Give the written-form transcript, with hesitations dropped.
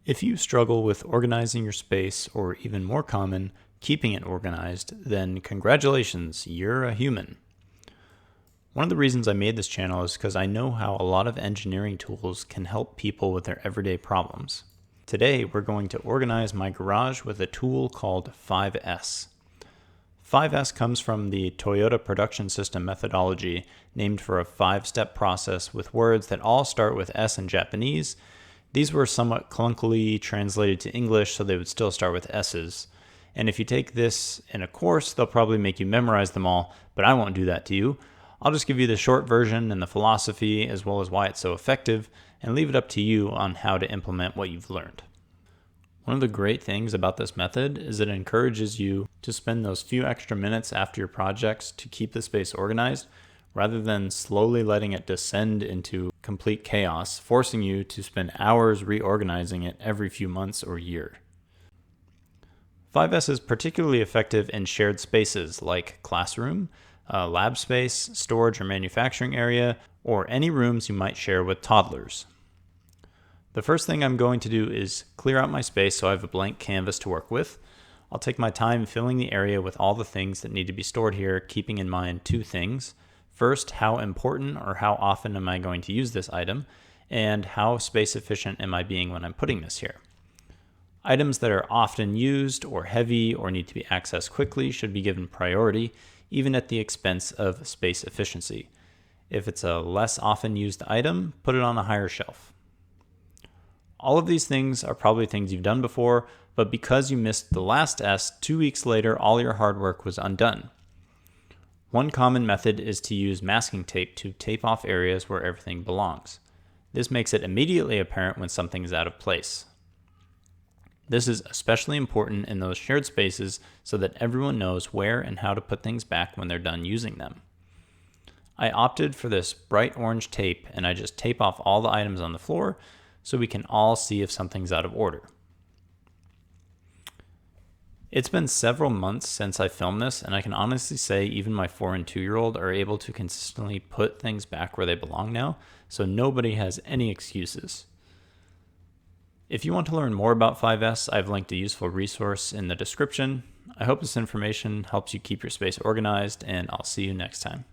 If you struggle with organizing your space, or even more common, keeping it organized, then congratulations, you're a human. One of the reasons I made this channel is because I know how a lot of engineering tools can help people with their everyday problems. Today, we're going to organize my garage with a tool called 5S. 5S comes from the Toyota Production System methodology, named for a 5-step process with words that all start with S in Japanese. These were somewhat clunkily translated to English, so they would still start with S's. And if you take this in a course, they'll probably make you memorize them all, but I won't do that to you. I'll just give you the short version and the philosophy, as well as why it's so effective, and leave it up to you on how to implement what you've learned. One of the great things about this method is it encourages you to spend those few extra minutes after your projects to keep the space organized, rather than slowly letting it descend into complete chaos, forcing you to spend hours reorganizing it every few months or year. 5S is particularly effective in shared spaces like classroom, lab space, storage or manufacturing area, or any rooms you might share with toddlers. The first thing I'm going to do is clear out my space so I have a blank canvas to work with. I'll take my time filling the area with all the things that need to be stored here, keeping in mind two things. First, how important or how often am I going to use this item, and how space efficient am I being when I'm putting this here. Items that are often used or heavy or need to be accessed quickly should be given priority, even at the expense of space efficiency. If it's a less often used item, put it on a higher shelf. All of these things are probably things you've done before, but because you missed the last S, 2 weeks later, all your hard work was undone. One common method is to use masking tape to tape off areas where everything belongs. This makes it immediately apparent when something is out of place. This is especially important in those shared spaces so that everyone knows where and how to put things back when they're done using them. I opted for this bright orange tape, and I just tape off all the items on the floor so we can all see if something's out of order. It's been several months since I filmed this, and I can honestly say even my 4 and 2-year-old are able to consistently put things back where they belong now, so nobody has any excuses. If you want to learn more about 5S, I've linked a useful resource in the description. I hope this information helps you keep your space organized, and I'll see you next time.